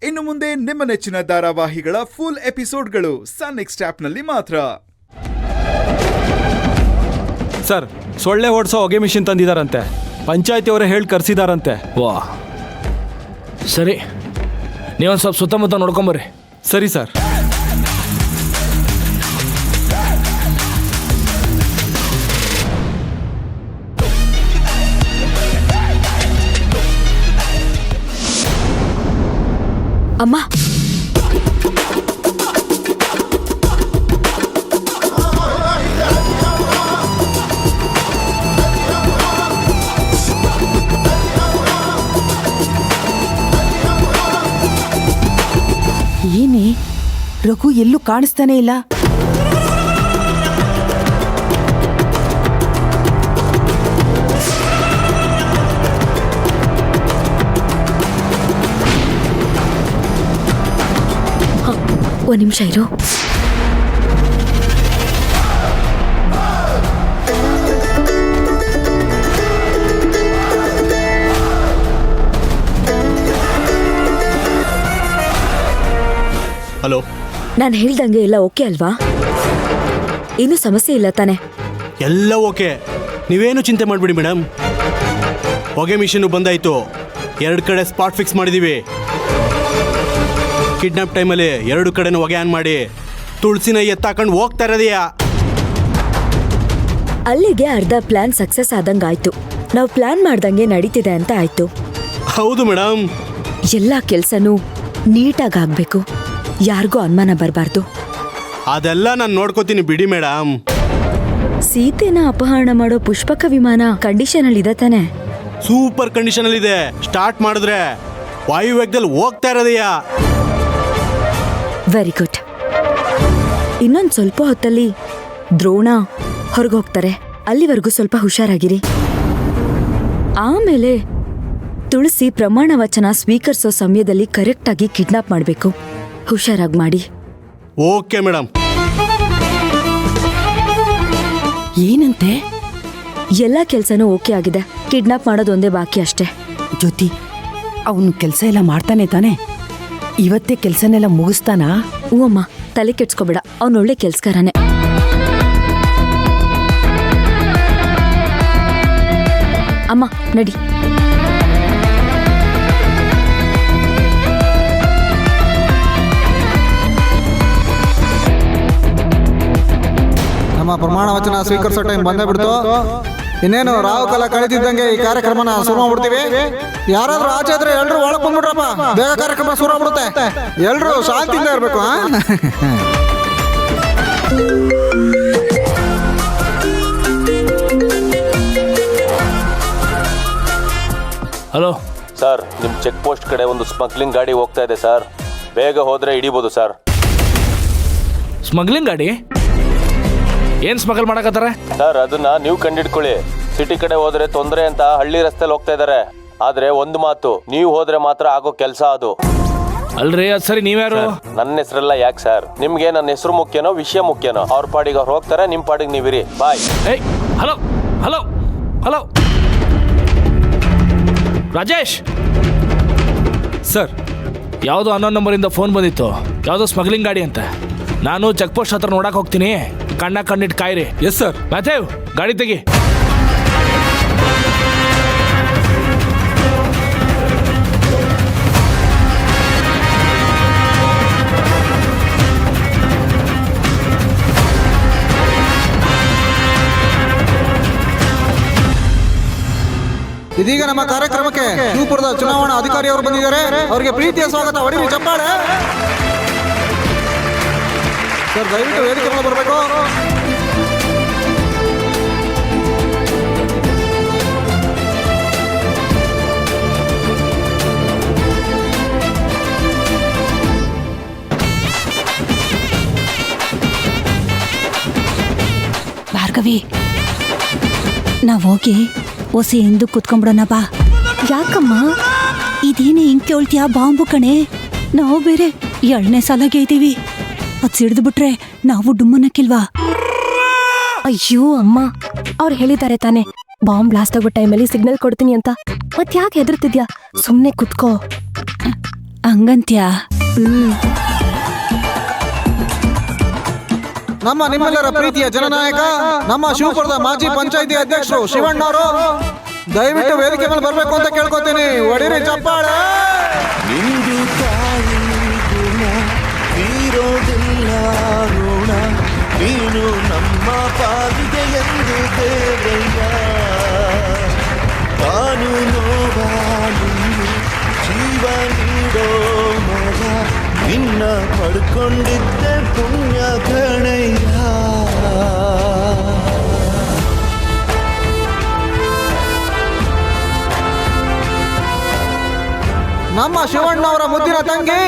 ಇನ್ನು ಮುಂದೆ ನಿಮ್ಮ ನೆಚ್ಚಿನ ಧಾರಾವಾಹಿಗಳ ಫುಲ್ ಎಪಿಸೋಡ್ಗಳು ಸನ್ ನೆಕ್ಸ್ಟ್ ಆಪ್ನಲ್ಲಿ ಮಾತ್ರ. ಸರ್, ಸೊಳ್ಳೆ ಓಡಿಸೋ ಹೊಗೆ ಮಿಷಿನ್ ತಂದಿದ್ದಾರಂತೆ. ಪಂಚಾಯತಿ ಅವರೇ ಹೇಳಿ ಕರೆಸಿದಾರಂತೆ. ವಾ, ಸರಿ, ನೀವೊಂದು ಸ್ವಲ್ಪ ಸುತ್ತಮುತ್ತ ನೋಡ್ಕೊಂಬರ್ರಿ. ಸರಿ ಸರ್. ಅಮ್ಮ, ಏನೇ ರಘು ಎಲ್ಲೂ ಕಾಣಿಸ್ತಾನೆ ಇಲ್ಲ. ಒಂದ್ ನಿಮಿಷ ಇರು. ಹಲೋ, ನಾನು ಹೇಳ್ದಂಗೆ ಎಲ್ಲ ಓಕೆ ಅಲ್ವಾ? ಏನೂ ಸಮಸ್ಯೆ ಇಲ್ಲ ತಾನೆ? ಎಲ್ಲ ಓಕೆ, ನೀವೇನು ಚಿಂತೆ ಮಾಡಬೇಡಿ ಮೇಡಮ್. ಹೊಗೆ ಮಿಷಿನ್ ಬಂದಾಯ್ತು, 2 ಕಡೆ ಸ್ಪಾಟ್ ಫಿಕ್ಸ್ ಮಾಡಿದೀವಿ. ಕಿಡ್ನಾಪ್ ಟೈಮಲ್ಲಿ 2 ಕಡೆನೂ ಹೊಗೆ ಆನ್ ಮಾಡಿ ತುಳಸಿನ ಎತ್ತಾಕೊಂಡು ಹೋಗ್ತಾ ಇರೋದೆಯಾ. ಅಲ್ಲಿಗೆ ಅರ್ಧ ಪ್ಲಾನ್ ಸಕ್ಸಸ್ ಆದಂಗಾಯ್ತು. ನಾವು ಪ್ಲಾನ್ ಮಾಡ್ದಂಗೆ ನಡೀತಿದೆ ಅಂತ ಆಯ್ತು. ಹೌದು ಮೇಡಮ್. ಎಲ್ಲ ಕೆಲ್ಸನೂ ನೀಟಾಗಿ ಆಗ್ಬೇಕು, ಯಾರಿಗೂ ಅನುಮಾನ ಬರಬಾರ್ದು. ಅದೆಲ್ಲ ನಾನು ನೋಡ್ಕೋತೀನಿ ಬಿಡಿ ಮೇಡಮ್. ಸೀತೆನ ಅಪಹರಣ ಮಾಡೋ ಪುಷ್ಪಕ ವಿಮಾನ ಕಂಡೀಷನ್ ಅಲ್ಲಿ ಇದೆ ತಾನೆ? ಸೂಪರ್ ಕಂಡೀಷನ್ ಅಲ್ಲಿ ಇದೆ. ಸ್ಟಾರ್ಟ್ ಮಾಡಿದ್ರೆ ವಾಯುವೇಗದಲ್ಲಿ ಹೋಗ್ತಾ ಇರೋದೆಯಾ. Very good. ಇನ್ನೊಂದು ಸ್ವಲ್ಪ ಹೊತ್ತಲ್ಲಿ ದ್ರೋಣ ಹೊರಗೋಗ್ತಾರೆ. ಅಲ್ಲಿವರೆಗೂ ಸ್ವಲ್ಪ ಹುಷಾರಾಗಿರಿ. ಆಮೇಲೆ ತುಳಸಿ ಪ್ರಮಾಣ ವಚನ ಸ್ವೀಕರಿಸೋ ಸಮಯದಲ್ಲಿ ಕರೆಕ್ಟಾಗಿ ಕಿಡ್ನಾಪ್ ಮಾಡಬೇಕು. ಹುಷಾರಾಗಿ ಮಾಡಿ. Okay madam. ಏನಂತೆ? ಎಲ್ಲ ಕೆಲ್ಸನೂ ಓಕೆ ಆಗಿದೆ. ಕಿಡ್ನಾಪ್ ಮಾಡೋದೊಂದೇ ಬಾಕಿ ಅಷ್ಟೇ. ಜ್ಯೋತಿ, ಅವನು ಕೆಲಸ ಎಲ್ಲ ಮಾಡ್ತಾನೆ ತಾನೆ? ಇವತ್ತೇ ಕೆಲಸನೆಲ್ಲ ಮುಗಿಸ್ತಾನಾ? ಹ್ಞೂ ಅಮ್ಮ, ತಲೆ ಕೆಡ್ಸ್ಕೊಬೇಡ, ಅವನೊಳ್ಳೆ ಕೆಲ್ಸಗಾರನೇ. ಅಮ್ಮ ನಡಿ. ನಮ್ಮ ಪ್ರಮಾಣ ವಚನ ಸ್ವೀಕರಿಸೋ ಟೈಮ್ ಬಂದೇ ಬಿಡ್ತು. ಇನ್ನೇನು ರಾವು ಕಾಲ ಕಳೆದಿದ್ದಂಗೆ ಈ ಕಾರ್ಯಕ್ರಮನ ಶುರು ಮಾಡ್ಬಿಡ್ತೀವಿ. ಯಾರಾದ್ರೂ ಆಚೆ ಆದ್ರೆ ಎಲ್ರು ಒಳಗೆ ಬಂದ್ಬಿಟ್ರಪ್ಪ, ಬೇಗ ಕಾರ್ಯಕ್ರಮ ಶುರು ಆಗ್ಬಿಡುತ್ತೆ. ಎಲ್ರು ಶಾಂತಿಯಿಂದ ಇರ್ಬೇಕು. ಹಲೋ ಸರ್, ನಿಮ್ಮ ಚೆಕ್ ಪೋಸ್ಟ್ ಕಡೆ ಒಂದು ಸ್ಮಗ್ಲಿಂಗ್ ಗಾಡಿ ಹೋಗ್ತಾ ಇದೆ ಸರ್. ಬೇಗ ಹೋದ್ರೆ ಹಿಡಿಬೋದು ಸರ್. ಸ್ಮಗ್ಲಿಂಗ್ ಗಾಡಿ? ಏನು ಸ್ಮಗಲ್ ಮಾಡಕತ್ತಾರೆ ಸರ್? ಅದನ್ನ ನೀವು ಕಂಡಿಡ್ಕೊಳ್ಳಿ. ಸಿಟಿ ಕಡೆ ಹೋದ್ರೆ ತೊಂದರೆ ಅಂತ ಹಳ್ಳಿ ರಸ್ತೆಲಿ ಹೋಗ್ತಾ ಇದಾರೆ. ಆದ್ರೆ ಒಂದು ಮಾತು, ನೀವು ಹೋದ್ರೆ ಮಾತ್ರ ಆಗೋ ಕೆಲಸ ಅದು. ಅಲ್ರಿ, ಅದು ಸರಿ. ನೀವ್ಯಾರು? ನನ್ನ ಹೆಸರೆಲ್ಲ ಯಾಕೆ ಸರ್? ನಿಮ್ಗೆ ನನ್ನ ಹೆಸರು ಮುಖ್ಯನೋ ವಿಷಯ ಮುಖ್ಯನೋ? ಅವ್ರ ಪಾಡಿಗೆ ಅವ್ರು ಹೋಗ್ತಾರೆ, ನಿಮ್ಮ ಪಾಡಿಗೆ ನೀವಿರಿ. ಬಾಯ್. ಏಯ್, hello hello hello, Rajesh sir, ಯಾವುದೋ ಅನ್ನೋನ್ ನಂಬರಿಂದ ಫೋನ್ ಬಂದಿತ್ತು, ಯಾವುದೋ ಸ್ಮಗ್ಲಿಂಗ್ ಗಾಡಿ ಅಂತ. ನಾನು ಚೆಕ್ ಪೋಸ್ಟ್ ಹತ್ರ ನೋಡಕ್ ಹೋಗ್ತೀನಿ, ಕಣ್ಣಿಟ್ಟು ಕಾಯಿರಿ. Yes sir. ಮ್ಯಾಥ್ಯೂ, ಗಾಡಿ ತೆಗಿ. ಇದೀಗ ನಮ್ಮ ಕಾರ್ಯಕ್ರಮಕ್ಕೆ ಶಿವಪುರದ ಚುನಾವಣಾ ಅಧಿಕಾರಿ ಅವರು ಬಂದಿದ್ದಾರೆ. ಅವರಿಗೆ ಪ್ರೀತಿಯ ಸ್ವಾಗತ. ಹೊಡಿರಿ ಚಪ್ಪಾಳೆ. ಸರ್, ದಯವಿಟ್ಟು ವೇದಿಕೆ ಮೇಲೆ ಬರಬೇಕು. ಭಾರ್ಗವಿ, ನಾವ್ ಹೋಗಿ ಒಸಿ ಹಿಂದಕ್ಕೆ ಕುತ್ಕೊಂಡ್ಬಿಡೋಣ ಬಾ. ಯಾಕಮ್ಮ ಇದೇನೇ ಹಿಂಗ್ ಕೇಳ್ತೀಯ? ಬಾಂಬು ಕಣೆ. ನಾವು ಬೇರೆ 2ನೇ ಸಲಗೆ ಇದ್ದೀವಿ. ಅದು ಸಿಡ್ದು ಬಿಟ್ರೆ ನಾವು ಡುಮ್ಮನಕ್ಕಿಲ್ವಾ? ಅಯ್ಯೋ ಅಮ್ಮ, ಅವ್ರು ಹೇಳಿದ್ದಾರೆ ತಾನೆ ಬಾಂಬ್ ಬ್ಲಾಸ್ಟ್ ಆಗೋ ಟೈಮಲ್ಲಿ ಸಿಗ್ನಲ್ ಕೊಡ್ತೀನಿ ಅಂತ. ಮತ್ ಯಾಕೆ ಹೆದರ್ತಿದ್ಯಾ? ಸುಮ್ನೆ ಕುತ್ಕೋ. ಹಂಗಂತ್ಯಾ? ನಮ್ಮ ನಿಮ್ಮೆಲ್ಲರ ಪ್ರೀತಿಯ ಜನನಾಯಕ ನಮ್ಮ ಶಿವಪುರದ ಮಾಜಿ ಪಂಚಾಯಿತಿ ಅಧ್ಯಕ್ಷರು ಶಿವಣ್ಣವರು ದಯವಿಟ್ಟು ವೇದಿಕೆ ಮೇಲೆ ಬರಬೇಕು ಅಂತ ಕೇಳ್ಕೊತೀನಿ. ಒಡಿರಿ ಚಪ್ಪಾಳೆ. ನಿಂದು ತಾಯಿ ಗುಣ ತೀರೋದಿಲ್ಲ ಋಣ, ನೀನು ನಮ್ಮ ಪಾಲಿಗೆ ಎಂದು ದೇವಯ್ಯ. ತಾನು ನೋವಾಲು ಜೀವ ನೀಡೋ ಮಗ, ನಿನ್ನ ಪಡ್ಕೊಂಡಿದ್ದೆ ಪುಣ್ಯ ಗಣಯ್ಯ. ನಮ್ಮ ಶಿವಣ್ಣವರ ಮುದ್ದಿನ ತಂಗಿ,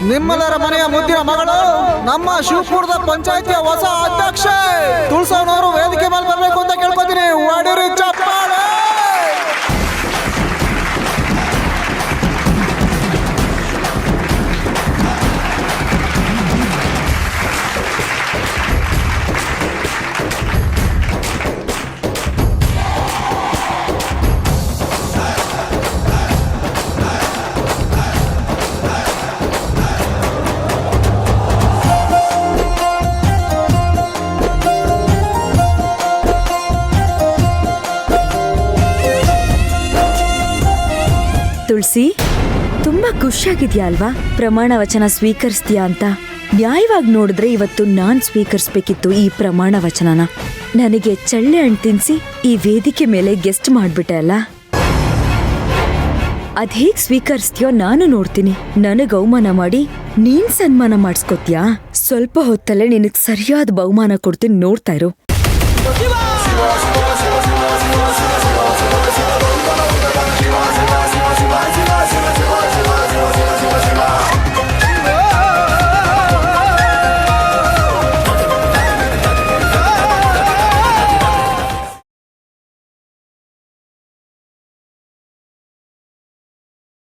ನಿಮ್ಮೆಲ್ಲರ ಮನೆಯ ಮುದ್ದಿನ ಮಗಳು, ನಮ್ಮ ಶಿವಪುರದ ಪಂಚಾಯಿತಿಯ ಹೊಸ ಅಧ್ಯಕ್ಷೆ ತುಳಸವನವರು ವೇದಿಕೆ ಮೇಲೆ ಬರಬೇಕು ಅಂತ ಕೇಳ್ಕೊತೀನಿ. ಒಡಿರಿ ಚಪ್ಪಾಳೆ. ತುಳಸಿ, ತುಂಬಾ ಖುಷಿಯಾಗಿದ್ಯಾ ಅಲ್ವಾ ಪ್ರಮಾಣ ವಚನ ಸ್ವೀಕರಿಸ್ತೀಯಾ ಅಂತ? ನ್ಯಾಯವಾಗಿ ನೋಡಿದ್ರೆ ಇವತ್ತು ನಾನ್ ಸ್ವೀಕರಿಸ್ಬೇಕಿತ್ತು ಈ ಪ್ರಮಾಣ ವಚನನ. ನನಗೆ ಚಳ್ಳೆ ಹಣ್ಣು ತಿನ್ಸಿ ಈ ವೇದಿಕೆ ಮೇಲೆ ಗೆಸ್ಟ್ ಮಾಡ್ಬಿಟ್ಟೆ ಅಲ್ಲ. ಅದ್ಹೇಗ್ ಸ್ವೀಕರಿಸ್ತೀಯೋ ನಾನು ನೋಡ್ತೀನಿ. ನನಗ್ ಅವಮಾನ ಮಾಡಿ ನೀನ್ ಸನ್ಮಾನ ಮಾಡಿಸ್ಕೊತ್ಯಾ? ಸ್ವಲ್ಪ ಹೊತ್ತಲ್ಲೇ ನಿನಗ್ ಸರಿಯಾದ ಬಹುಮಾನ ಕೊಡ್ತೀನಿ, ನೋಡ್ತಾ ಇರು.